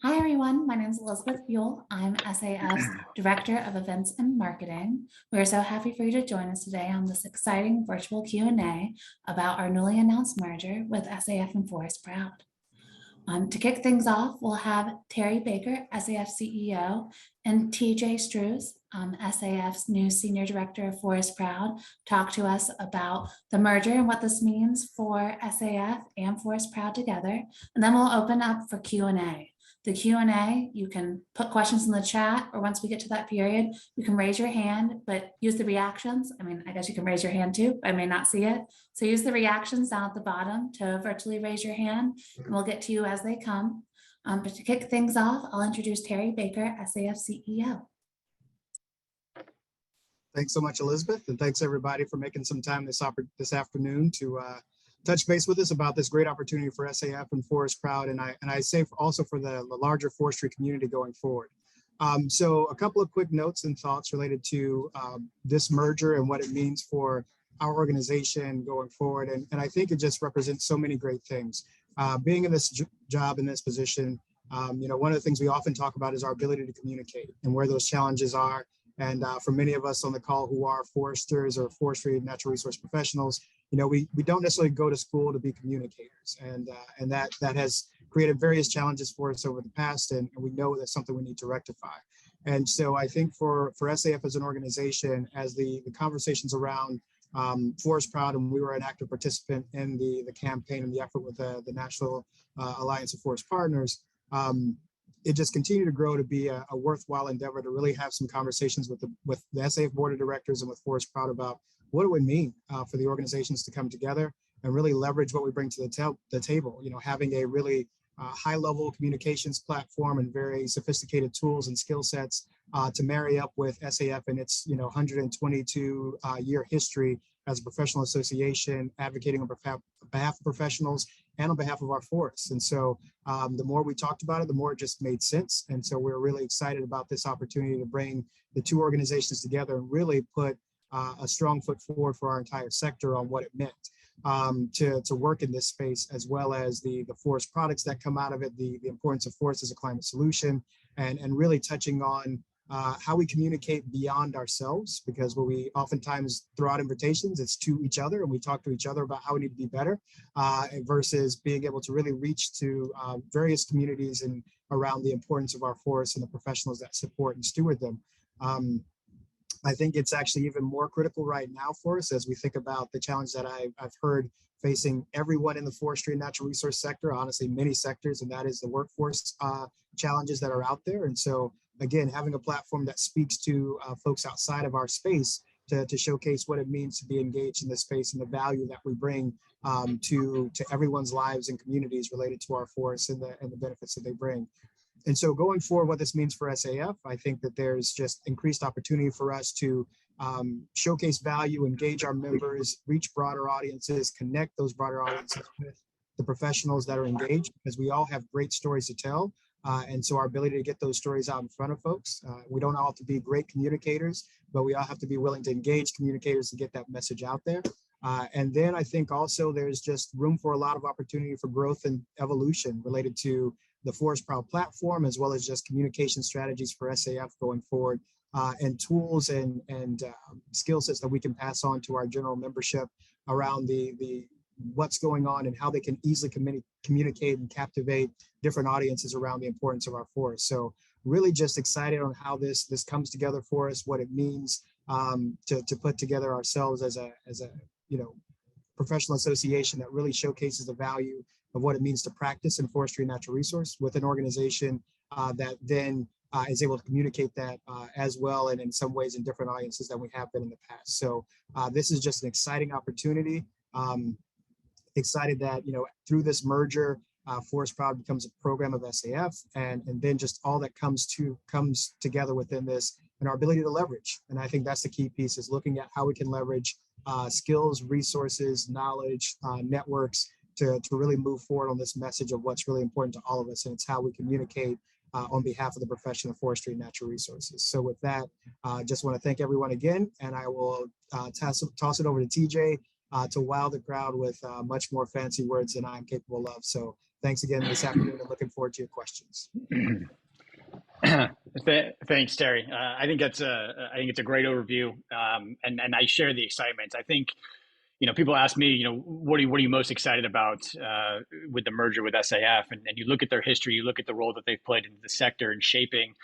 Hi, everyone. My name is Elizabeth Buell. I'm SAF's Director of Events and Marketing. We are so happy for you to join us today on this exciting virtual Q&A about our newly announced merger with SAF and Forest Proud. To kick things off, we'll have Terry Baker, SAF CEO, and TJ Struhs, SAF's new Senior Director of Forest Proud, talk to us about the merger and what this means for SAF and Forest Proud together. And then we'll open up for Q&A. The Q&A, you can put questions in the chat, or once we get to that period, you can raise your hand, but use the reactions. I mean, I guess you can raise your hand too. I may not see it. So use the reactions down at the bottom to virtually raise your hand, and we'll get to you as they come. But to kick things off, I'll introduce Terry Baker, SAF CEO. Thanks so much, Elizabeth, and thanks everybody for making some time this afternoon to touch base with us about this great opportunity for SAF and Forest Proud, and I say also for the larger forestry community going forward. So a couple of quick notes and thoughts related to this merger and what it means for our organization going forward, and I think it just represents so many great things. Being in this job, in this position, one of the things we often talk about is our ability to communicate and where those challenges are. And for many of us on the call who are foresters or forestry and natural resource professionals, we don't necessarily go to school to be communicators, and that has created various challenges for us over the past, and we know that's something we need to rectify. And so I think for SAF as an organization, as the conversations around Forest Proud, and we were an active participant in the campaign and the effort with the National Alliance of Forest Partners, it just continued to grow to be a worthwhile endeavor to really have some conversations with the SAF Board of Directors and with Forest Proud about what it would mean for the organizations to come together and really leverage what we bring to the table. Having a really high-level communications platform and very sophisticated tools and skill sets to marry up with SAF and its 122-year history as a professional association, advocating on behalf of professionals and on behalf of our forests. And so the more we talked about it, the more it just made sense. And so we're really excited about this opportunity to bring the two organizations together and really put a strong foot forward for our entire sector on what it meant to work in this space, as well as the forest products that come out of it, the importance of forest as a climate solution, and really touching on how we communicate beyond ourselves, because when we oftentimes throw out invitations, it's to each other, and we talk to each other about how we need to be better, versus being able to really reach to various communities and around the importance of our forests and the professionals that support and steward them. I think it's actually even more critical right now for us as we think about the challenge that I've heard facing everyone in the forestry and natural resource sector, honestly, many sectors, and that is the workforce challenges that are out there. And so, again, having a platform that speaks to folks outside of our space to showcase what it means to be engaged in this space and the value that we bring to everyone's lives and communities related to our forests and the benefits that they bring. And so going forward, what this means for SAF, I think that there's just increased opportunity for us to showcase value, engage our members, reach broader audiences, connect those broader audiences with the professionals that are engaged, because we all have great stories to tell. And so our ability to get those stories out in front of folks, we don't all have to be great communicators, but we all have to be willing to engage communicators to get that message out there. And then I think also there's just room for a lot of opportunity for growth and evolution related to the Forest Proud platform, as well as just communication strategies for SAF going forward, and tools and skill sets that we can pass on to our general membership around the what's going on and how they can easily communicate and captivate different audiences around the importance of our forests. So really just excited on how this comes together for us, what it means to put together ourselves as a professional association that really showcases the value of what it means to practice in forestry and natural resource with an organization that then is able to communicate that as well, and in some ways in different audiences than we have been in the past. So this is just an exciting opportunity. Excited that through this merger, Forest Proud becomes a program of SAF, and then just all that comes together within this, and our ability to leverage. And I think that's the key piece, is looking at how we can leverage skills, resources, knowledge, networks to really move forward on this message of what's really important to all of us, and it's how we communicate on behalf of the profession of forestry and natural resources. So with that, just want to thank everyone again, and I will toss it over to TJ to wow the crowd with much more fancy words than I'm capable of. So thanks again this afternoon, and looking forward to your questions. Thanks, Terry. I think it's a great overview, and I share the excitement. I think, people ask me, what are you most excited about with the merger with SAF? And you look at their history, you look at the role that they've played in the sector and shaping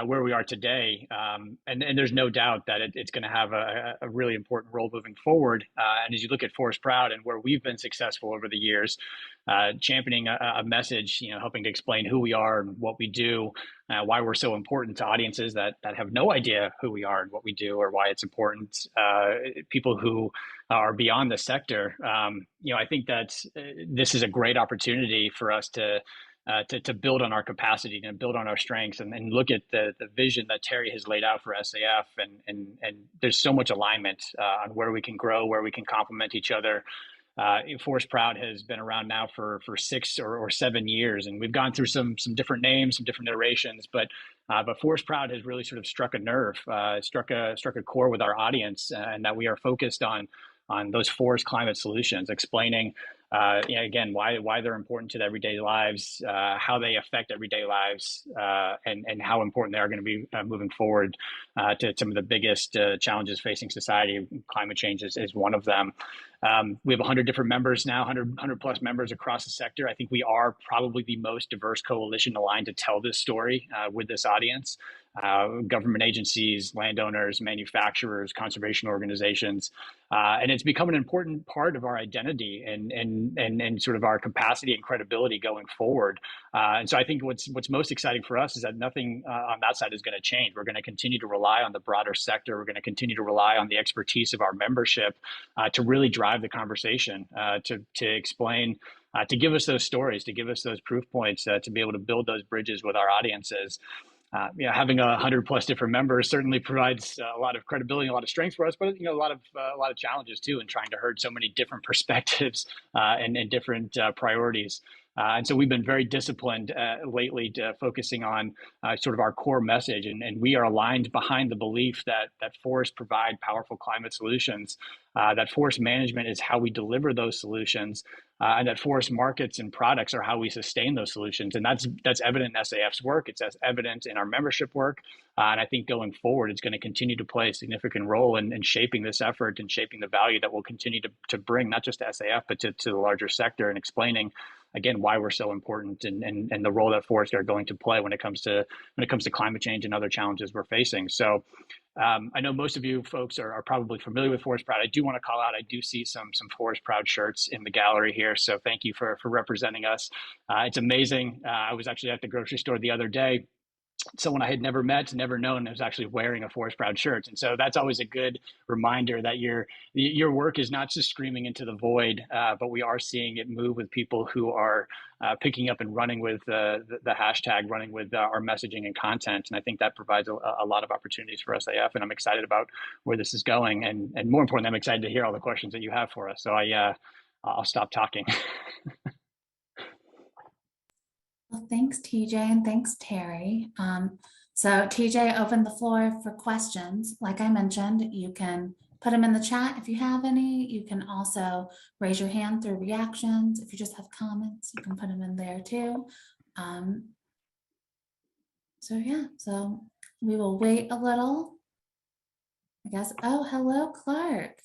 where we are today. And there's no doubt that it's going to have a really important role moving forward. And as you look at Forest Proud and where we've been successful over the years, championing a message, helping to explain who we are and what we do, why we're so important to audiences that have no idea who we are and what we do or why it's important. People who are beyond the sector. I think that this is a great opportunity for us to build on our capacity and build on our strengths and look at the vision that Terry has laid out for SAF. And there's so much alignment on where we can grow, where we can complement each other. Forest Proud has been around now for 6 or 7 years, and we've gone through some different names, some different iterations, but Forest Proud has really sort of struck a nerve, struck a chord with our audience, and that we are focused on those forest climate solutions, explaining again why they're important to the everyday lives, how they affect everyday lives, and how important they are going to be moving forward to some of the biggest challenges facing society. Climate change is one of them. We have 100 different members now, 100 plus members across the sector. I think we are probably the most diverse coalition aligned to tell this story with this audience. Government agencies, landowners, manufacturers, conservation organizations, and it's become an important part of our identity and sort of our capacity and credibility going forward. And so I think what's most exciting for us is that nothing on that side is going to change. We're going to continue to rely on the broader sector. We're going to continue to rely on the expertise of our membership to really drive the conversation, to explain, to give us those stories, to give us those proof points, to be able to build those bridges with our audiences. Having 100 plus different members certainly provides a lot of credibility, a lot of strength for us, but a lot of challenges too in trying to herd so many different perspectives and different priorities. And so we've been very disciplined lately focusing on sort of our core message. And we are aligned behind the belief that forests provide powerful climate solutions, that forest management is how we deliver those solutions, and that forest markets and products are how we sustain those solutions. And that's evident in SAF's work. It's as evident in our membership work. And I think going forward, it's going to continue to play a significant role in shaping this effort and shaping the value that we'll continue to bring, not just to SAF, but to the larger sector, and explaining, again, why we're so important and the role that forests are going to play when it comes to climate change and other challenges we're facing. So I know most of you folks are probably familiar with Forest Proud. I do want to call out, I do see some Forest Proud shirts in the gallery here. So thank you for representing us. It's amazing. I was actually at the grocery store the other day. Someone I had never met, never known, was actually wearing a Forest Proud shirt. And so that's always a good reminder that your work is not just screaming into the void, but we are seeing it move with people who are picking up and running with the hashtag, running with our messaging and content. And I think that provides a lot of opportunities for SAF. And I'm excited about where this is going. And more importantly, I'm excited to hear all the questions that you have for us. So I'll stop talking. Well, thanks, TJ, and thanks, Terry. So TJ opened the floor for questions. Like I mentioned, you can put them in the chat if you have any. You can also raise your hand through reactions. If you just have comments, you can put them in there too. So we will wait a little, I guess. Oh, hello, Clark.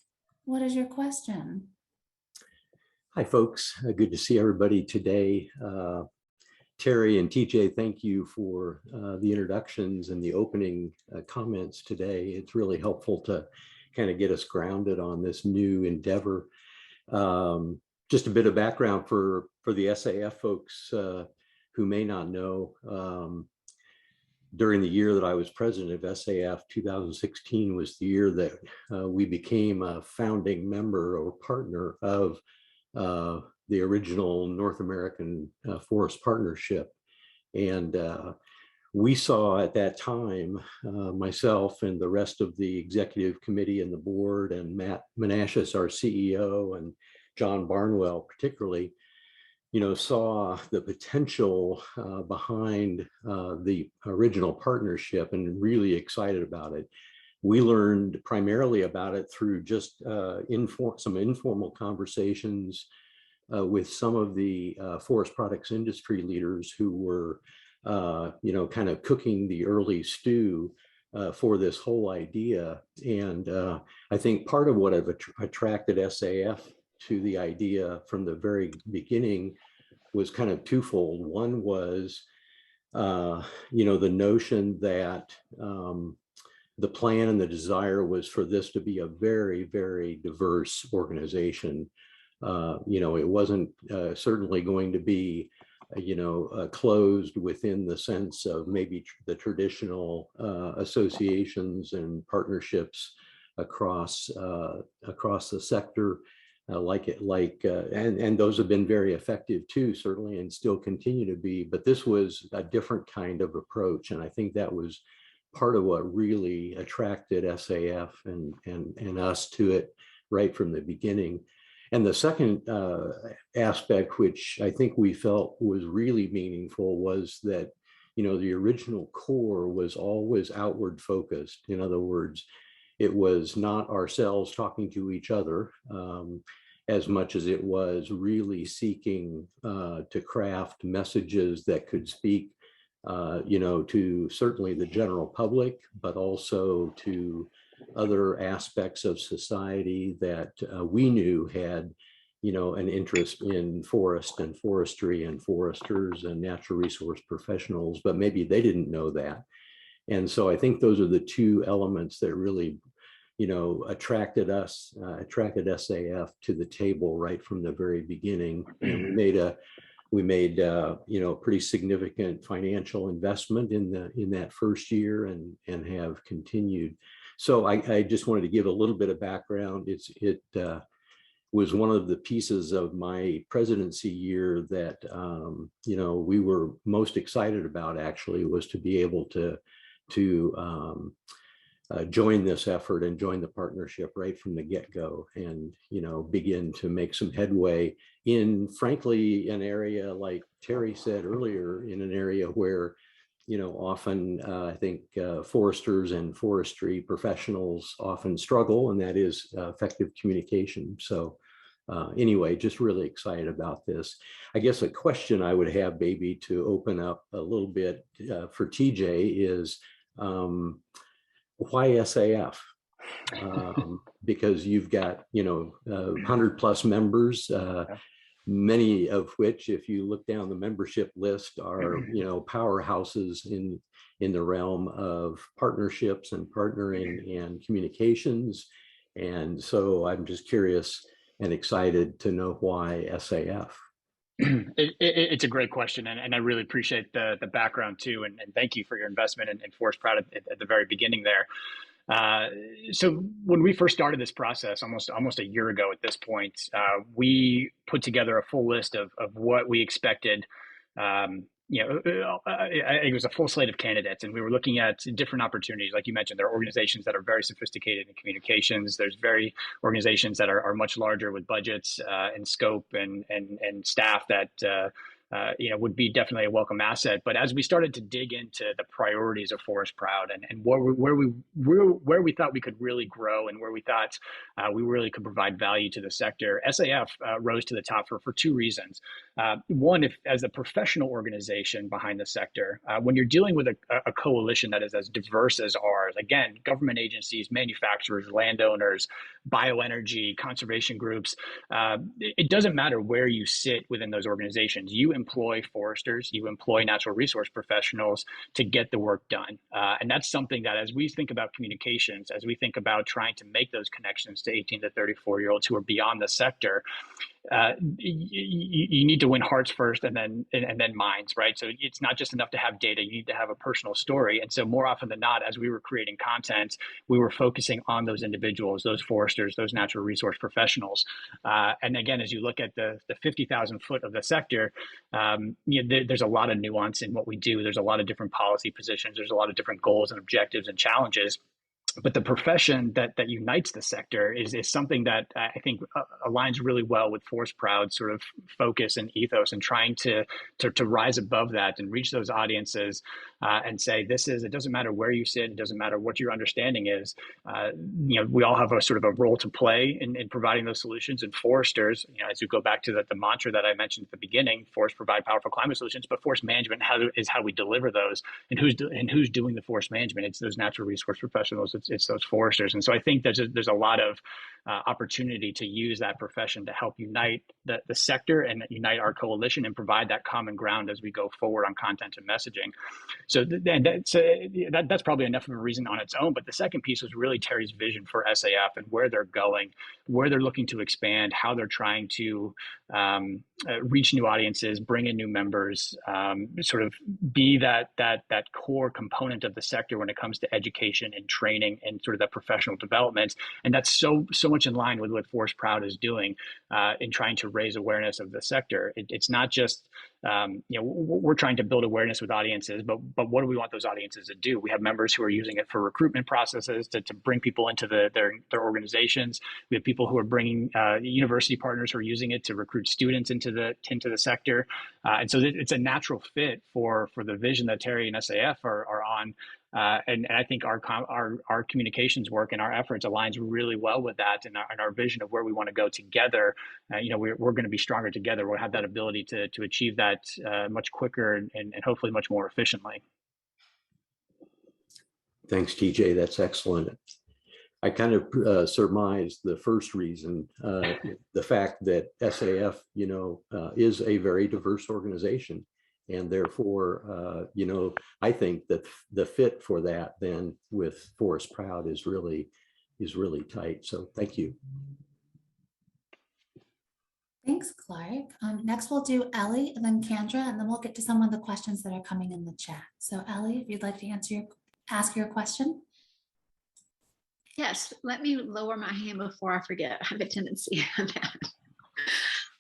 What is your question? Hi, folks. Good to see everybody today. Terry and TJ, thank you for the introductions and the opening comments today. It's really helpful to kind of get us grounded on this new endeavor. Just a bit of background for the SAF folks who may not know. During the year that I was president of SAF, 2016 was the year that we became a founding member or partner of the original North American Forest Partnership. And we saw at that time, myself and the rest of the executive committee and the board, and Matt Menashes, our CEO, and John Barnwell particularly, saw the potential behind the original partnership and really excited about it. we learned primarily about it through just some informal conversations with some of the forest products industry leaders who were, kind of cooking the early stew for this whole idea. And I think part of what attracted SAF to the idea from the very beginning was kind of twofold. One was, the notion that the plan and the desire was for this to be a very, very diverse organization. It wasn't certainly going to be, closed within the sense of maybe the traditional associations and partnerships across the sector, and those have been very effective too, certainly, and still continue to be. But this was a different kind of approach, and I think that was part of what really attracted SAF and us to it right from the beginning. And the second aspect, which I think we felt was really meaningful, was that, the original core was always outward focused. In other words, it was not ourselves talking to each other as much as it was really seeking to craft messages that could speak to certainly the general public, but also to other aspects of society that we knew had, an interest in forest and forestry and foresters and natural resource professionals, but maybe they didn't know that. And so I think those are the two elements that really, attracted SAF to the table right from the very beginning. And we made pretty significant financial investment in that first year and have continued. So I just wanted to give a little bit of background. It was one of the pieces of my presidency year that we were most excited about, actually, was to be able to join this effort and join the partnership right from the get-go, and begin to make some headway in, frankly, an area, like Terry said earlier, in an area where often I think foresters and forestry professionals often struggle, and that is effective communication. So anyway, just really excited about this. I guess a question I would have, maybe to open up a little bit for TJ, is why SAF? Because you've got 100+ members, many of which, if you look down the membership list, are powerhouses in the realm of partnerships and partnering and communications. And so I'm just curious and excited to know why SAF. It's a great question, and I really appreciate the background too, and thank you for your investment in Forest Proud at the very beginning there. So when we first started this process, almost a year ago at this point, we put together a full list of what we expected. It was a full slate of candidates, and we were looking at different opportunities. Like you mentioned, there are organizations that are very sophisticated in communications. There's organizations that are much larger with budgets and scope and staff that would be definitely a welcome asset. But as we started to dig into the priorities of Forest Proud and where we thought we could really grow and where we thought we really could provide value to the sector, SAF rose to the top for two reasons. One, as a professional organization behind the sector, when you're dealing with a coalition that is as diverse as ours, again, government agencies, manufacturers, landowners, bioenergy, conservation groups, it doesn't matter where you sit within those organizations. You employ foresters, you employ natural resource professionals to get the work done. And that's something that, as we think about communications, as we think about trying to make those connections to 18 to 34-year-olds who are beyond the sector, you need to win hearts first and then minds, right? So it's not just enough to have data, you need to have a personal story. And so more often than not, as we were creating content, we were focusing on those individuals, those foresters, those natural resource professionals. And again, as you look at the 50,000 foot of the sector, there's a lot of nuance in what we do. There's a lot of different policy positions. There's a lot of different goals and objectives and challenges. but the profession that unites the sector is something that I think aligns really well with Forest Proud sort of focus and ethos, and trying to rise above that and reach those audiences and say, it doesn't matter where you sit, it doesn't matter what your understanding is. We all have a sort of a role to play in providing those solutions. And foresters, as you go back to the mantra that I mentioned at the beginning, forests provide powerful climate solutions, but forest management is how we deliver those, and who's doing the forest management. It's those natural resource professionals. It's those foresters. And so I think there's a lot of opportunity to use that profession to help unite the sector and unite our coalition and provide that common ground as we go forward on content and messaging. So that's probably enough of a reason on its own. But the second piece was really Terry's vision for SAF and where they're going, where they're looking to expand, how they're trying to reach new audiences, bring in new members, sort of be that core component of the sector when it comes to education and training and sort of that professional development. And that's so much in line with what Forest Proud is doing in trying to raise awareness of the sector. It's not just we're trying to build awareness with audiences, but what do we want those audiences to do? We have members who are using it for recruitment processes to bring people into their organizations. We have people who are bringing university partners who are using it to recruit students into the sector, and so it's a natural fit for the vision that Terry and SAF are on. And I think our communications work and our efforts aligns really well with that, and our vision of where we want to go together. We're going to be stronger together. We'll have that ability to achieve that much quicker and hopefully much more efficiently. Thanks, TJ. That's excellent. I kind of surmised the first reason, the fact that SAF, is a very diverse organization. And therefore, I think that the fit for that then with Forest Proud is really tight. So thank you. Thanks, Clark. Next, we'll do Elli and then Candra, and then we'll get to some of the questions that are coming in the chat. So Elli, if you'd like to ask your question. Yes, let me lower my hand before I forget. I have a tendency on that.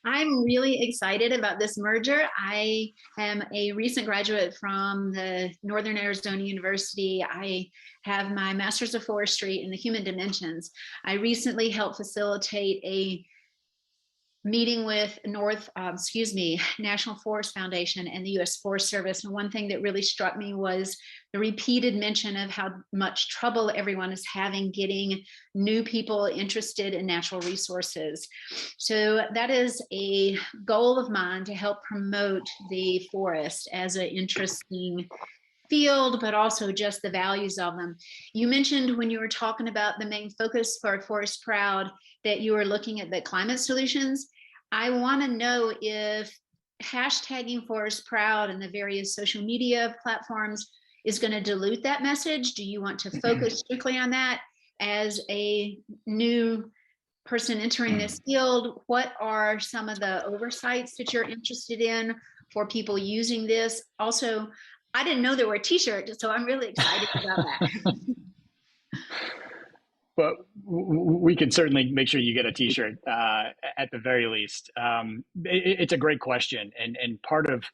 I'm really excited about this merger. I am a recent graduate from the Northern Arizona University. I have my Master's of Forestry in the Human Dimensions. I recently helped facilitate a meeting with National Forest Foundation and the U.S. Forest Service. And one thing that really struck me was the repeated mention of how much trouble everyone is having getting new people interested in natural resources. So that is a goal of mine, to help promote the forest as an interesting field, but also just the values of them. You mentioned when you were talking about the main focus for Forest Proud that you were looking at the climate solutions. I want to know if hashtagging Forest Proud and the various social media platforms is going to dilute that message. Do you want to focus strictly on that as a new person entering this field? What are some of the oversights that you're interested in for people using this? Also, I didn't know there were t-shirts, so I'm really excited about that. But we can certainly make sure you get a t-shirt at the very least. It's a great question. And part of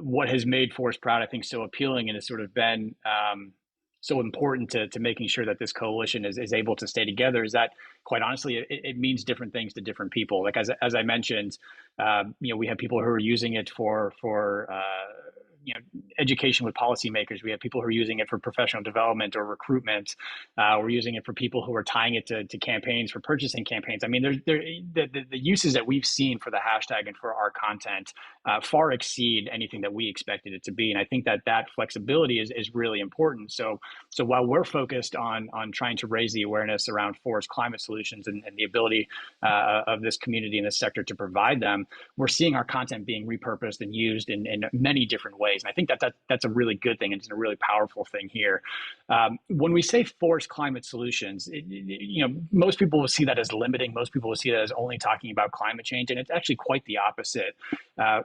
what has made Forest Proud, I think, so appealing and has sort of been so important to making sure that this coalition is able to stay together is that, quite honestly, it means different things to different people. Like as I mentioned, we have people who are using it for education with policymakers. We have people who are using it for professional development or recruitment. We're using it for people who are tying it to campaigns, for purchasing campaigns. I mean, the uses that we've seen for the hashtag and for our content far exceed anything that we expected it to be. And I think that flexibility is really important. So while we're focused on trying to raise the awareness around forest climate solutions and the ability of this community and this sector to provide them, we're seeing our content being repurposed and used in many different ways. And I think that's a really good thing. And it's a really powerful thing here. When we say forest climate solutions, most people will see that as limiting. Most people will see that as only talking about climate change. And it's actually quite the opposite.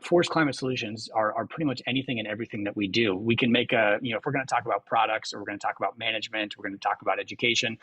Forest climate solutions are pretty much anything and everything that we do. We can make if we're going to talk about products, or we're going to talk about management, we're going to talk about education,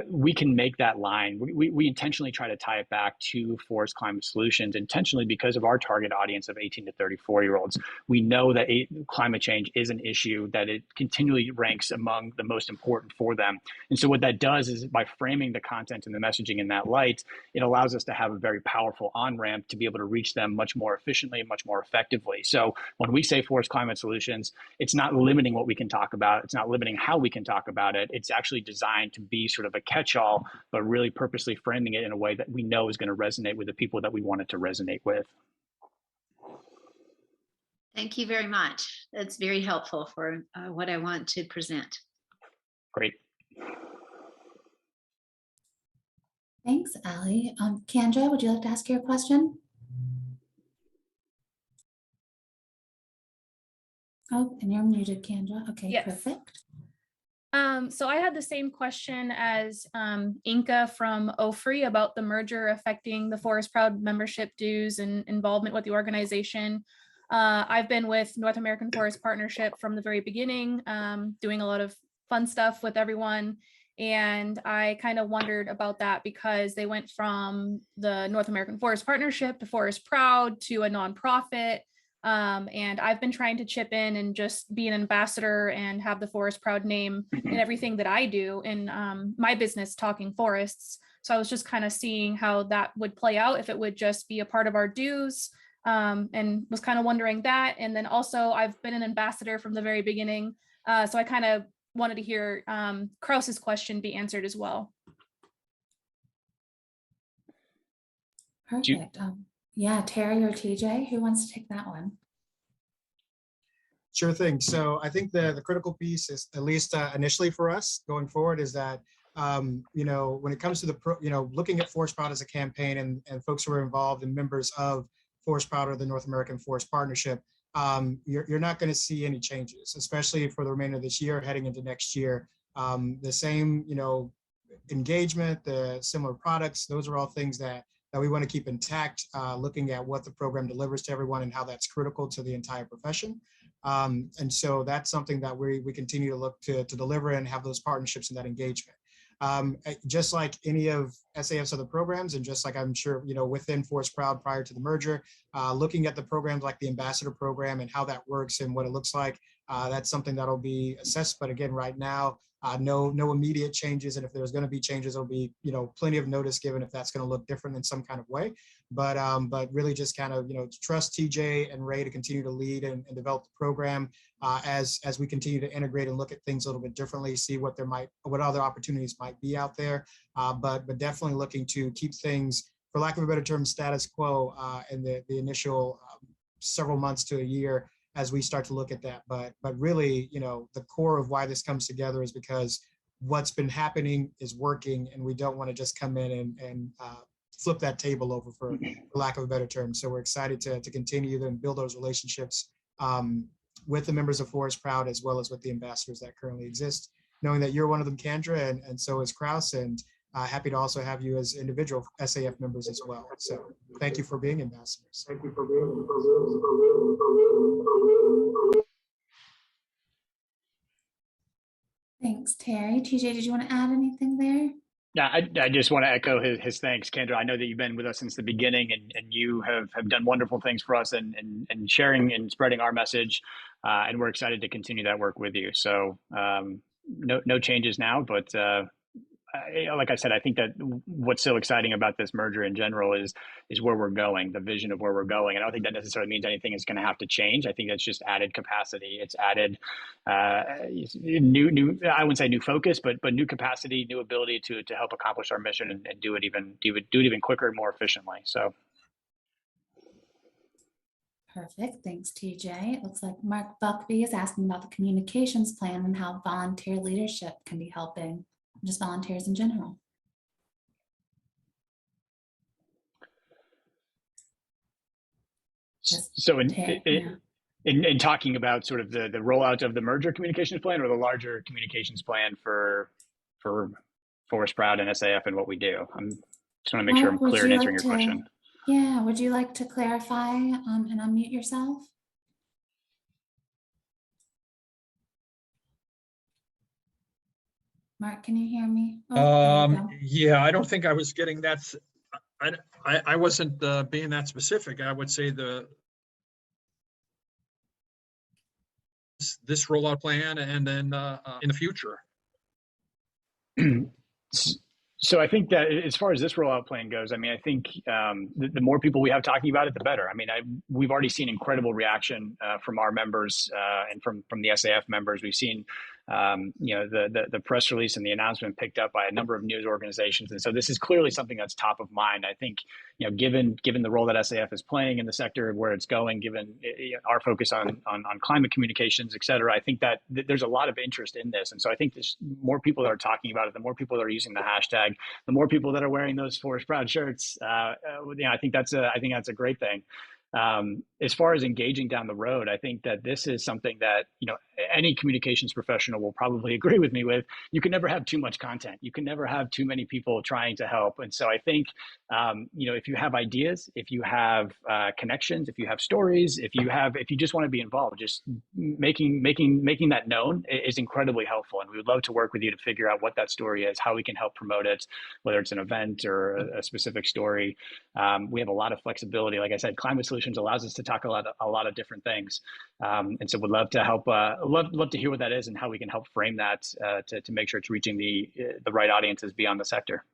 we can make that line. We intentionally try to tie it back to forest climate solutions, intentionally because of our target audience of 18 to 34-year-olds. We know that climate change is an issue, that it continually ranks among the most important for them. And so what that does is, by framing the content and the messaging in that light, it allows us to have a very powerful on-ramp to be able to reach them much more efficiently and much more effectively. So when we say forest climate solutions, it's not limiting what we can talk about. It's not limiting how we can talk about it. It's actually designed to be sort of a catch-all, but really purposely framing it in a way that we know is going to resonate with the people that we want it to resonate with. Thank you very much. That's very helpful for what I want to present. Great. Thanks, Elli. Candra, would you like to ask your question? Oh, and you're muted, Candra. Okay, Yes. perfect. So I had the same question as Inka from OFRI about the merger affecting the Forest Proud membership dues and involvement with the organization. I've been with North American Forest Partnership from the very beginning, doing a lot of fun stuff with everyone. And I kind of wondered about that because they went from the North American Forest Partnership to Forest Proud to a nonprofit. And I've been trying to chip in and just be an ambassador and have the Forest Proud name in everything that I do in my business, Talking Forests. So I was just kind of seeing how that would play out, if it would just be a part of our dues, and was kind of wondering that. And then also I've been an ambassador from the very beginning. So I kind of wanted to hear Kraus's question be answered as well. Perfect. Yeah, Terry or TJ, who wants to take that one? Sure thing. So I think the critical piece is, at least initially for us going forward, is that you know, when it comes to the looking at Forest Proud as a campaign, and folks who are involved and members of Forest Proud or the North American Forest Partnership, you're not going to see any changes, especially for the remainder of this year, heading into next year. The same, engagement, the similar products, those are all things that we want to keep intact, looking at what the program delivers to everyone and how that's critical to the entire profession. And so that's something that we continue to look to deliver and have those partnerships and that engagement. Just like any of SAF's other programs, and just like I'm sure, within Forest Proud prior to the merger, looking at the programs like the Ambassador Program and how that works and what it looks like, that's something that'll be assessed. But again, right now, no immediate changes. And if there's going to be changes, there'll be, plenty of notice given if that's going to look different in some kind of way. But really just kind of, trust TJ and Ray to continue to lead and develop the program as we continue to integrate and look at things a little bit differently, see what other opportunities might be out there. But definitely looking to keep things, for lack of a better term, status quo in the initial several months to a year, as we start to look at that. But really, the core of why this comes together is because what's been happening is working, and we don't want to just come in and flip that table over, for lack of a better term. So we're excited to continue and build those relationships with the members of Forest Proud, as well as with the ambassadors that currently exist, knowing that you're one of them, Candra, and so is Kraus, and happy to also have you as individual SAF members as well. So thank you for being ambassadors. Thank you for being. Thanks, Terry. TJ, did you want to add anything there? Yeah, I just want to echo his thanks, Candra. I know that you've been with us since the beginning, and you have done wonderful things for us and sharing and spreading our message. And we're excited to continue that work with you. So no changes now, but like I said, I think that what's so exciting about this merger in general is where we're going, the vision of where we're going. And I don't think that necessarily means anything is going to have to change. I think that's just added capacity. It's added new, I wouldn't say new focus, but new capacity, new ability to help accomplish our mission and do it even quicker and more efficiently. So. Perfect. Thanks, TJ. It looks like Mark Buckby is asking about the communications plan and how volunteer leadership can be helping, just volunteers in general. So in talking about sort of the rollout of the merger communications plan, or the larger communications plan for Forest Proud and SAF and what we do, I just want to make sure I'm clear in answering your question. Yeah, would you like to clarify and unmute yourself? Mark, can you hear me? Yeah, I don't think I was getting that. I wasn't being that specific. I would say this rollout plan and then in the future? So I think that as far as this rollout plan goes, I mean, I think the more people we have talking about it, the better. I mean, we've already seen incredible reaction from our members and from the SAF members. We've seen, the press release and the announcement picked up by a number of news organizations, and so this is clearly something that's top of mind. I think, given the role that SAF is playing in the sector, where it's going, given our focus on climate communications, et cetera, I think that there's a lot of interest in this, and so I think there's more people that are talking about it, the more people that are using the hashtag, the more people that are wearing those Forest Proud shirts. I think that's a great thing. As far as engaging down the road, I think that this is something that, any communications professional will probably agree with me with. You can never have too much content. You can never have too many people trying to help. And so I think, if you have ideas, if you have connections, if you have stories, if you just want to be involved, just making that known is incredibly helpful. And we would love to work with you to figure out what that story is, how we can help promote it, whether it's an event or a specific story. We have a lot of flexibility. Like I said, Climate Solutions allows us to talk a lot of different things. And so would love to help, love to hear what that is and how we can help frame that to make sure it's reaching the right audiences beyond the sector.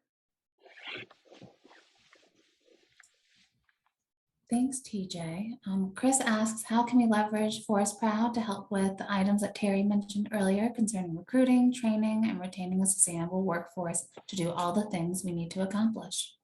Thanks, TJ. Chris asks, how can we leverage Forest Proud to help with the items that Terry mentioned earlier concerning recruiting, training, and retaining a sustainable workforce to do all the things we need to accomplish?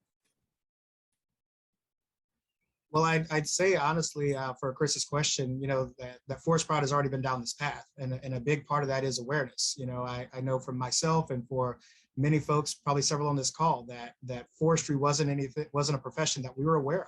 Well, I'd say honestly, for Chris's question, that Forest Proud has already been down this path, and a big part of that is awareness. I know from myself and for many folks, probably several on this call, that forestry wasn't a profession that we were aware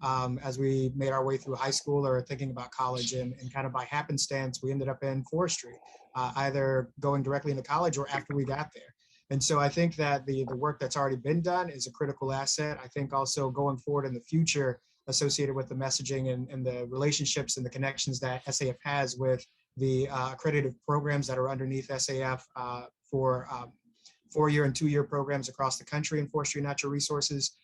of as we made our way through high school or thinking about college, and kind of by happenstance, we ended up in forestry, either going directly into college or after we got there. And so I think that the work that's already been done is a critical asset. I think also going forward in the future, associated with the messaging and the relationships and the connections that SAF has with the accredited programs that are underneath SAF for 4-year and 2-year programs across the country in forestry and natural resources,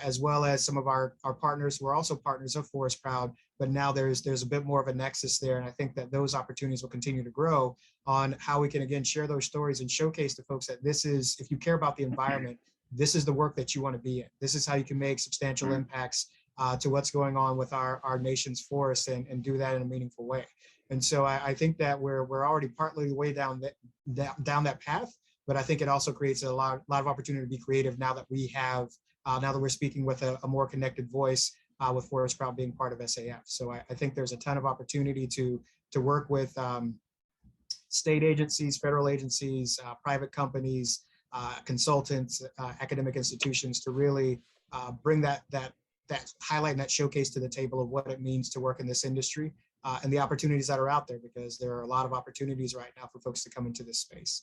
as well as some of our partners who are also partners of Forest Proud, but now there's a bit more of a nexus there. And I think that those opportunities will continue to grow on how we can, again, share those stories and showcase to folks that this is, if you care about the environment, this is the work that you want to be in. This is how you can make substantial impacts to what's going on with our nation's forests and do that in a meaningful way. And so I think that we're already partly the way down that path, but I think it also creates a lot of opportunity to be creative now that we have, now that we're speaking with a more connected voice with Forest Proud being part of SAF. So I think there's a ton of opportunity to work with state agencies, federal agencies, private companies, consultants, academic institutions to really bring that highlight and that showcase to the table of what it means to work in this industry and the opportunities that are out there, because there are a lot of opportunities right now for folks to come into this space.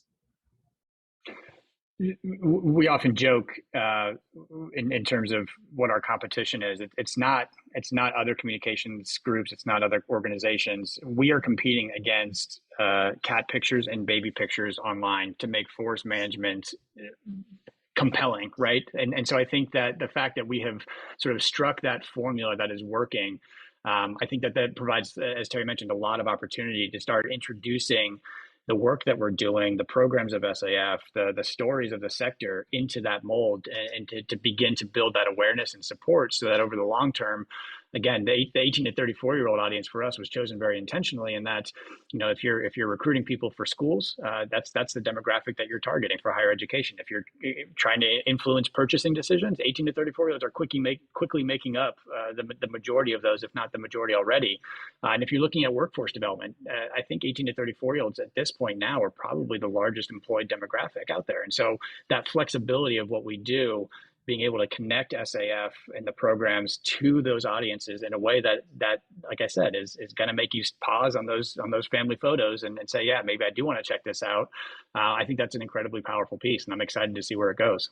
We often joke in terms of what our competition is. It's not other communications groups. It's not other organizations. We are competing against cat pictures and baby pictures online to make forest management compelling, right? And so I think that the fact that we have sort of struck that formula that is working, I think that provides, as Terry mentioned, a lot of opportunity to start introducing the work that we're doing, the programs of SAF, the stories of the sector into that mold, and to begin to build that awareness and support so that over the long term, again, the 18 to 34-year-old audience for us was chosen very intentionally in that, if you're recruiting people for schools, that's the demographic that you're targeting for higher education. If you're trying to influence purchasing decisions, 18 to 34-year-olds are quickly making up the majority of those, if not the majority already. And if you're looking at workforce development, I think 18 to 34-year-olds at this point now are probably the largest employed demographic out there. And so that flexibility of what we do, being able to connect SAF and the programs to those audiences in a way that like I said, is going to make you pause on those family photos and say, yeah, maybe I do want to check this out. I think that's an incredibly powerful piece, and I'm excited to see where it goes.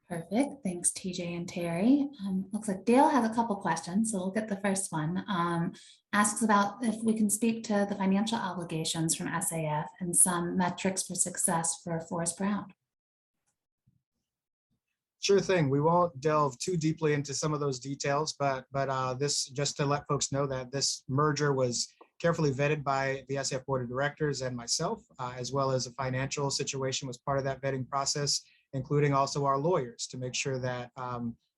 Perfect. Thanks, TJ and Terry. Looks like Dale has a couple questions, so we'll get the first one. Asks about if we can speak to the financial obligations from SAF and some metrics for success for Forest Proud. Sure thing. We won't delve too deeply into some of those details, but this, just to let folks know that this merger was carefully vetted by the SAF Board of Directors and myself, as well as a financial situation was part of that vetting process, including also our lawyers, to make sure that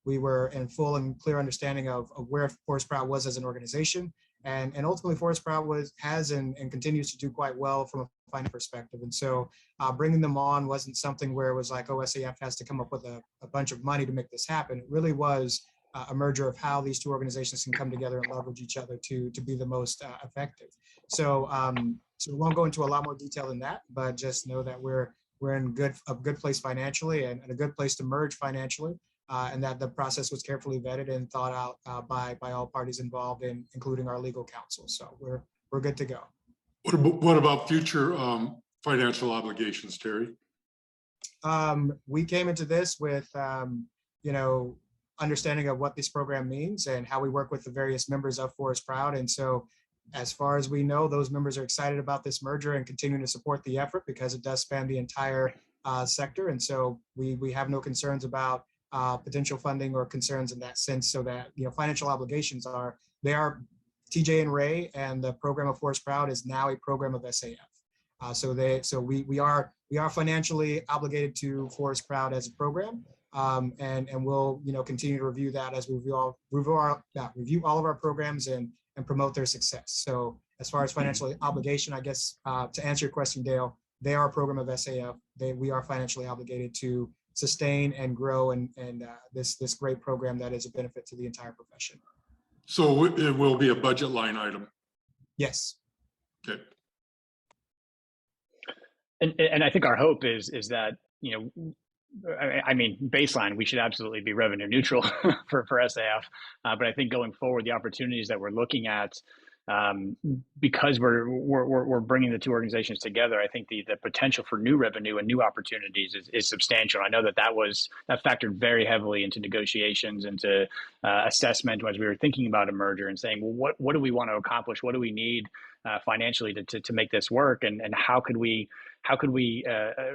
we were in full and clear understanding of where Forest Proud was as an organization. And ultimately, Forest Proud has and continues to do quite well from a financial perspective. And so bringing them on wasn't something where it was like, oh, SAF has to come up with a bunch of money to make this happen. It really was a merger of how these two organizations can come together and leverage each other to be the most effective. So we won't go into a lot more detail than that, but just know that we're in a good place financially and a good place to merge financially. And that the process was carefully vetted and thought out by all parties involved, including our legal counsel. So we're good to go. What about future financial obligations, Terry? We came into this with understanding of what this program means and how we work with the various members of Forest Proud. And so, as far as we know, those members are excited about this merger and continuing to support the effort because it does span the entire sector. And so we have no concerns about potential funding or concerns in that sense, so that financial obligations are TJ and Ray, and the program of Forest Proud is now a program of SAF. So we are financially obligated to Forest Proud as a program, and we'll continue to review that as we review all of our programs and promote their success. So as far as financial obligation, I guess to answer your question, Dale, they are a program of SAF. We are financially obligated to sustain and grow and this great program that is a benefit to the entire profession. So it will be a budget line item. Yes. Okay. And I think our hope is that, I mean, baseline, we should absolutely be revenue neutral for SAF. But I think going forward, the opportunities that we're looking at, because we're bringing the two organizations together, I think the potential for new revenue and new opportunities is substantial. I know that factored very heavily into negotiations, into assessment as we were thinking about a merger and saying, well, what do we want to accomplish? What do we need financially to make this work? And how could we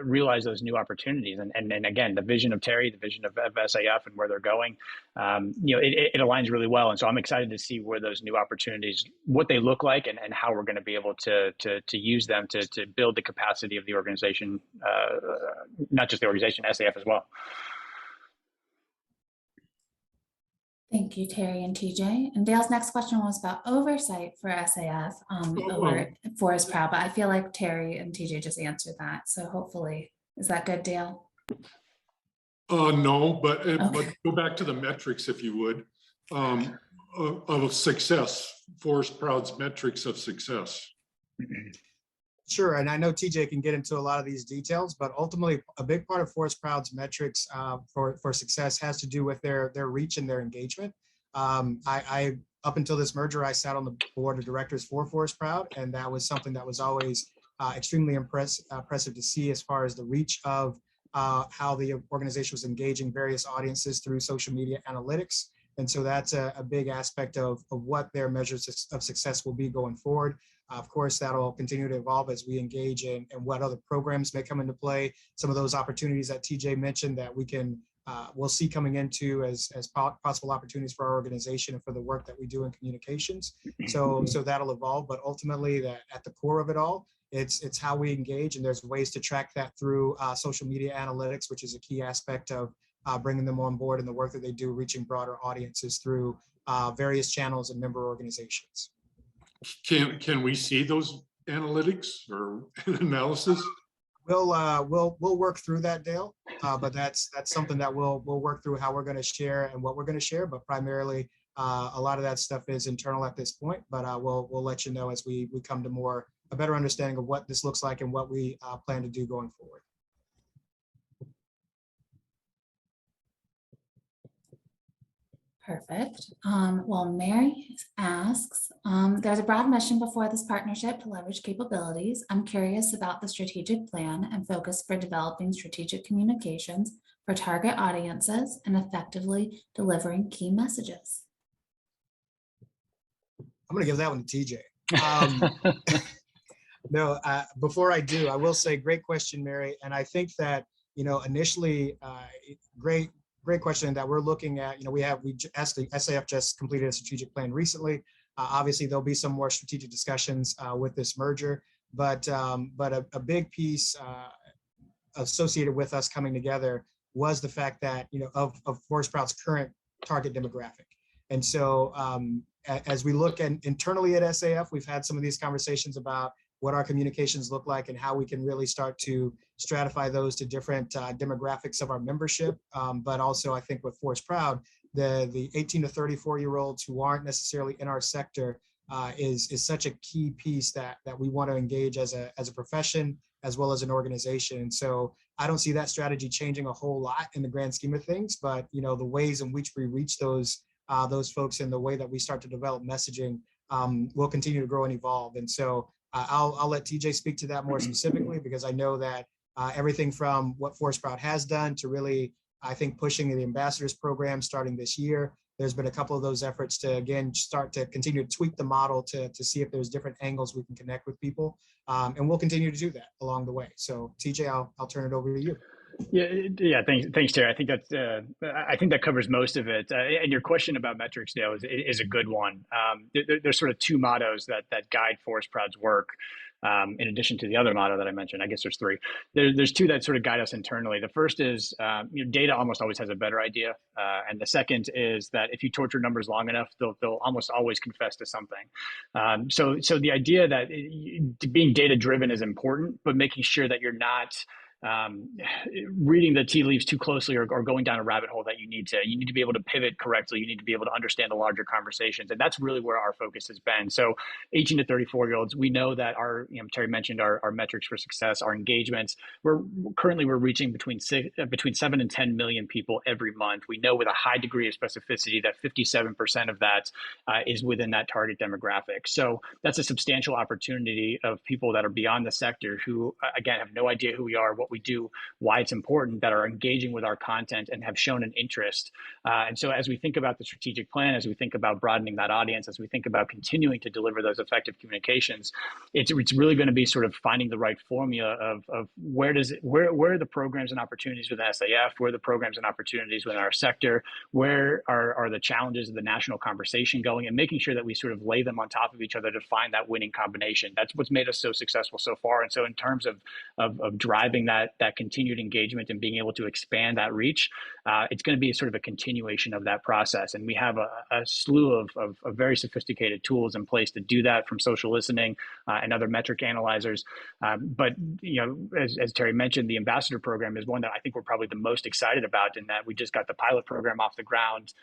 realize those new opportunities? And again, the vision of Terry, the vision of SAF and where they're going, it aligns really well. And so I'm excited to see where those new opportunities, what they look like, and how we're going to be able to use them to build the capacity of the organization, not just the organization, SAF as well. Thank you, Terry and TJ. And Dale's next question was about oversight for SAF over Forest Proud, but I feel like Terry and TJ just answered that. So hopefully, is that good, Dale? No, but go back to the metrics, if you would, of success, Forest Proud's metrics of success. Sure, and I know TJ can get into a lot of these details, but ultimately a big part of Forest Proud's metrics for success has to do with their reach and their engagement. I up until this merger, I sat on the board of directors for Forest Proud, and that was something that was always extremely impressive to see as far as the reach of how the organization was engaging various audiences through social media analytics. And so that's a big aspect of what their measures of success will be going forward. Of course, that'll continue to evolve as we engage in what other programs may come into play. Some of those opportunities that TJ mentioned that we'll see coming into as possible opportunities for our organization and for the work that we do in communications. So that'll evolve, but ultimately that at the core of it all, it's how we engage, and there's ways to track that through social media analytics, which is a key aspect of bringing them on board and the work that they do, reaching broader audiences through various channels and member organizations. Can we see those analytics or analysis? We'll work through that, Dale. But that's something that we'll work through how we're going to share and what we're going to share. But primarily, a lot of that stuff is internal at this point. But we'll let you know as we come to a better understanding of what this looks like and what we plan to do going forward. Perfect. Well, Mary asks, there's a broad mission before this partnership to leverage capabilities. I'm curious about the strategic plan and focus for developing strategic communications for target audiences and effectively delivering key messages. I'm going to give that one to TJ. No, before I do, I will say great question, Mary. And I think that, initially, great great question that we're looking at. SAF just completed a strategic plan recently. Obviously, there'll be some more strategic discussions with this merger, but a big piece associated with us coming together was the fact that, of Forest Proud's current target demographic. And so as we look internally at SAF, we've had some of these conversations about what our communications look like and how we can really start to stratify those to different demographics of our membership. But also, I think with Forest Proud, the 18 to 34-year-olds who aren't necessarily in our sector is such a key piece that we want to engage as a profession as well as an organization. And so I don't see that strategy changing a whole lot in the grand scheme of things, but the ways in which we reach those folks and the way that we start to develop messaging will continue to grow and evolve. And so I'll let TJ speak to that more specifically, because I know that everything from what Forest Proud has done to really, I think, pushing the ambassadors program starting this year, there's been a couple of those efforts to, again, start to continue to tweak the model to see if there's different angles we can connect with people. And we'll continue to do that along the way. So TJ, I'll turn it over to you. Yeah. Thanks, Terry. I think that covers most of it. And your question about metrics, Dale, is a good one. There's sort of two mottos that guide Forest Proud's work. In addition to the other motto that I mentioned, I guess there's three. There's two that sort of guide us internally. The first is data almost always has a better idea, and the second is that if you torture numbers long enough, they'll almost always confess to something. So the idea that being data driven is important, but making sure that you're not reading the tea leaves too closely or going down a rabbit hole that you need to be able to pivot correctly. You need to be able to understand the larger conversations. And that's really where our focus has been. So 18 to 34-year-olds, we know that Terry mentioned our metrics for success, our engagements. We're reaching between 7 and 10 million people every month. We know with a high degree of specificity that 57% of that is within that target demographic. So that's a substantial opportunity of people that are beyond the sector who, again, have no idea who we are, what we do, why it's important, that are engaging with our content and have shown an interest. And so as we think about the strategic plan, as we think about broadening that audience, as we think about continuing to deliver those effective communications, it's really going to be sort of finding the right formula of where are the programs and opportunities within SAF, where are the programs and opportunities within our sector, where are the challenges of the national conversation going, and making sure that we sort of lay them on top of each other to find that winning combination. That's what's made us so successful so far. And so in terms of driving that continued engagement and being able to expand that reach, it's going to be sort of a continuation of that process. And we have a slew of very sophisticated tools in place to do that, from social listening and other metric analyzers. But as Terry mentioned, the ambassador program is one that I think we're probably the most excited about, in that we just got the pilot program off the ground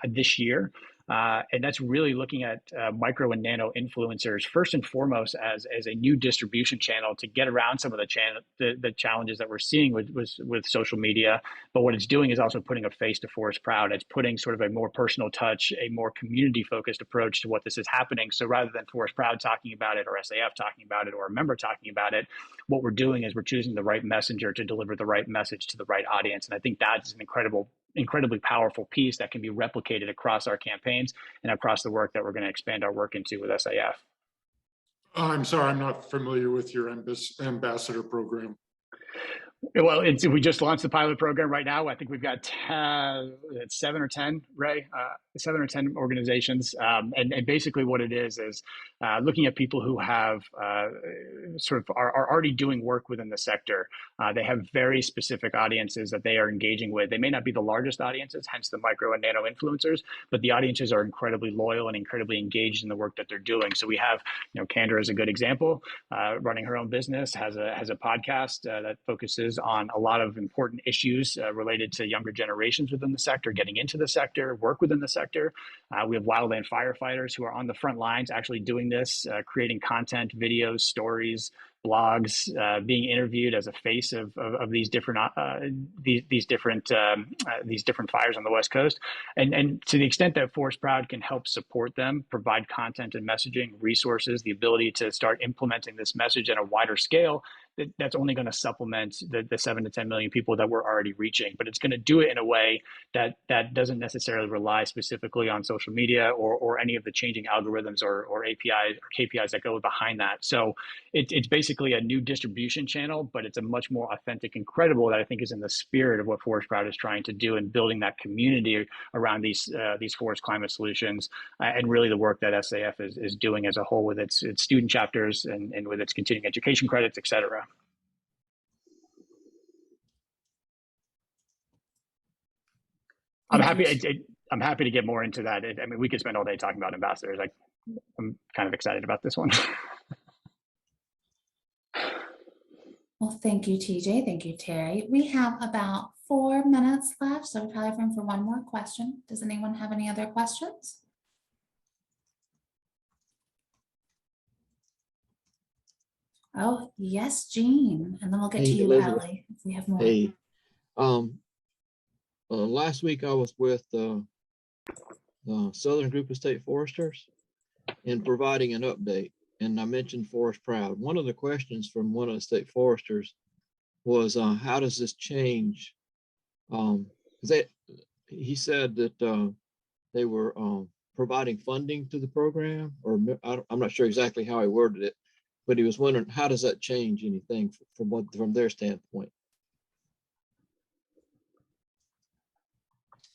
this year. And that's really looking at micro and nano influencers first and foremost as a new distribution channel to get around some of the challenges that we're seeing with social media. But what it's doing is also putting a face to Forest Proud. It's putting sort of a more personal touch, a more community focused approach to what this is happening. So rather than Forest Proud talking about it, or SAF talking about it, or a member talking about it, what we're doing is we're choosing the right messenger to deliver the right message to the right audience. And I think that's an incredibly powerful piece that can be replicated across our campaigns and across the work that we're going to expand our work into with SAF. I'm sorry, I'm not familiar with your ambassador program. Well, we just launched the pilot program right now. I think we've got 7 or 10, Ray, 7 or 10 organizations. And basically what it is looking at people who have sort of are already doing work within the sector. They have very specific audiences that they are engaging with. They may not be the largest audiences, hence the micro and nano influencers, but the audiences are incredibly loyal and incredibly engaged in the work that they're doing. So we have, Candra is a good example, running her own business, has a podcast that focuses on a lot of important issues related to younger generations within the sector, getting into the sector, work within the sector. We have wildland firefighters who are on the front lines actually doing this, creating content, videos, stories, blogs, being interviewed as a face of these different fires on the West Coast, and to the extent that Forest Proud can help support them, provide content and messaging, resources, the ability to start implementing this message at a wider scale, that's only going to supplement the 7 to 10 million people that we're already reaching, but it's going to do it in a way that doesn't necessarily rely specifically on social media or any of the changing algorithms or APIs or KPIs that go behind that. So it's basically a new distribution channel, but it's a much more authentic and credible that I think is in the spirit of what Forest Proud is trying to do in building that community around these forest climate solutions, and really the work that SAF is doing as a whole with its student chapters and with its continuing education credits, et cetera. I'm happy to get more into that. I mean, we could spend all day talking about ambassadors. I'm kind of excited about this one. Well, thank you, TJ. Thank you, Terry. We have about 4 minutes left, so we probably have room for one more question. Does anyone have any other questions? Oh, yes, Jean. And then we'll get to you, Elizabeth. Ellie, if we have more. Hey, last week I was with the Southern Group of State Foresters in providing an update, and I mentioned Forest Proud. One of the questions from one of the state foresters was, how does this change? He said that they were providing funding to the program, or I'm not sure exactly how he worded it, but he was wondering, how does that change anything from their standpoint?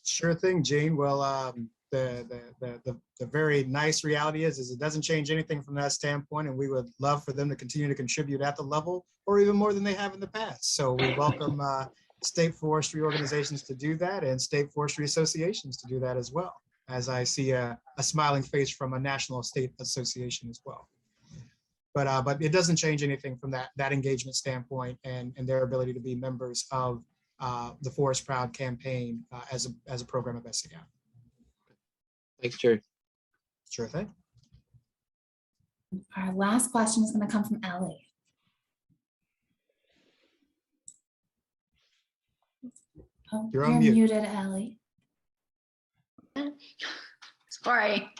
Sure thing, Gene. Well, the very nice reality is it doesn't change anything from that standpoint, and we would love for them to continue to contribute at the level or even more than they have in the past. So we welcome state forestry organizations to do that, and state forestry associations to do that as well, as I see a smiling face from a national state association as well. But it doesn't change anything from that engagement standpoint and their ability to be members of the Forest Proud campaign as a program of SAF. Thanks, Jerry. Sure thing. Our last question is going to come from Ellie. Oh, You're on mute. muted, Ellie. Sorry.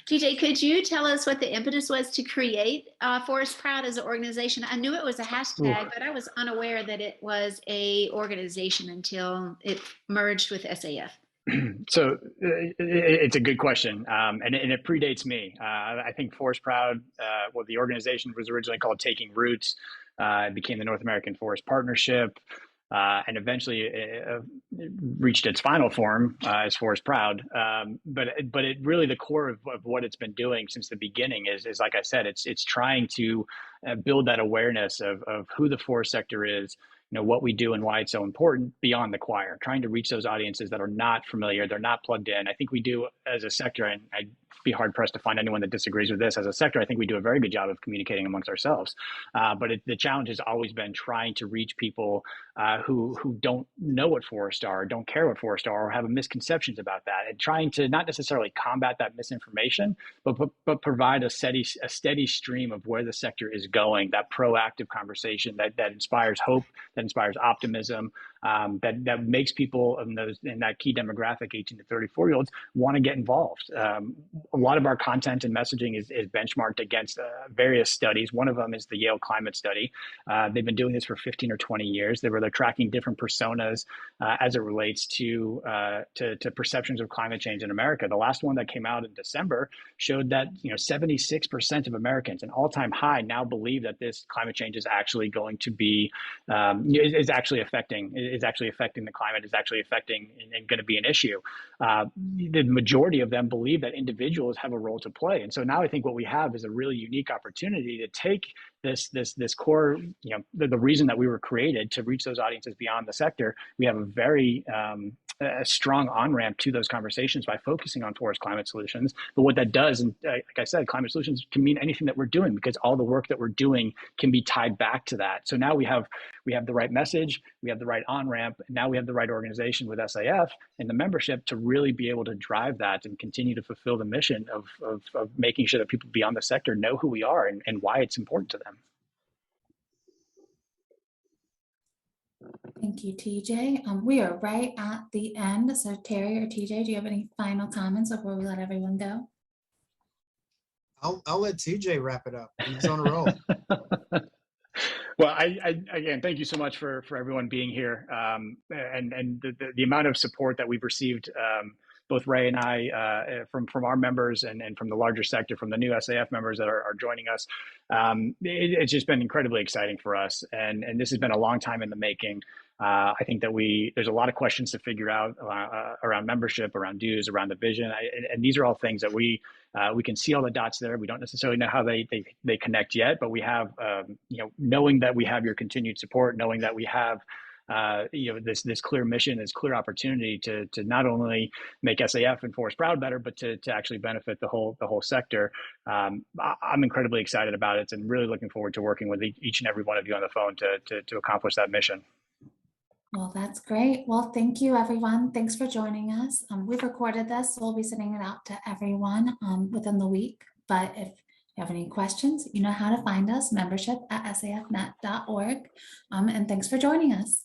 TJ, could you tell us what the impetus was to create Forest Proud as an organization? I knew it was a hashtag, but I was unaware that it was a organization until it merged with SAF. So it's a good question, and it predates me. I think Forest Proud, the organization was originally called Taking Roots. It became the North American Forest Partnership. And eventually reached its final form as Forest Proud. But it really, the core of what it's been doing since the beginning is like I said, it's trying to build that awareness of who the forest sector is, what we do and why it's so important beyond the choir, trying to reach those audiences that are not familiar, they're not plugged in. I think we do as a sector, and I'd be hard pressed to find anyone that disagrees with this. As a sector, I think we do a very good job of communicating amongst ourselves. But the challenge has always been trying to reach people who don't know what forests are, don't care what forests are, or have misconceptions about that, and trying to not necessarily combat that misinformation, but provide a steady stream of where the sector is going, that proactive conversation that inspires hope, that inspires optimism, that makes people in that key demographic, 18 to 34-year-olds, want to get involved. A lot of our content and messaging is benchmarked against various studies. One of them is the Yale Climate Study. They've been doing this for 15 or 20 years. They're tracking different personas as it relates to perceptions of climate change in America. The last one that came out in December showed that 76% of Americans, an all-time high, now believe that this climate change is actually going to be is actually affecting the climate, is actually affecting and going to be an issue. The majority of them believe that individuals have a role to play. And so now I think what we have is a really unique opportunity to take this core, the reason that we were created to reach those audiences beyond the sector. We have a very strong on-ramp to those conversations by focusing on forest climate solutions. But what that does, and like I said, climate solutions can mean anything that we're doing, because all the work that we're doing can be tied back to that. So now we have the right message, we have the right on-ramp, and now we have the right organization with SAF and the membership to really be able to drive that and continue to fulfill the mission of making sure that people beyond the sector know who we are and why it's important to them. Thank you, TJ. We are right at the end. So Terry or TJ, do you have any final comments before we let everyone go? I'll let TJ wrap it up. He's on a roll. Well, again, thank you so much for everyone being here, and the amount of support that we've received, both Ray and I, from our members and from the larger sector, from the new SAF members that are joining us. It's just been incredibly exciting for us, and this has been a long time in the making. I think that there's a lot of questions to figure out around membership, around dues, around the vision, and these are all things that we can see all the dots there. We don't necessarily know how they connect yet, but we have knowing that we have your continued support, knowing that we have this clear mission, this clear opportunity to not only make SAF and Forest Proud better, but to actually benefit the whole sector. I'm incredibly excited about it and really looking forward to working with each and every one of you on the phone to accomplish that mission. Well, that's great. Well, thank you, everyone. Thanks for joining us. We've recorded this, so we'll be sending it out to everyone within the week. But if you have any questions, you know how to find us, membership@safnet.org. And thanks for joining us.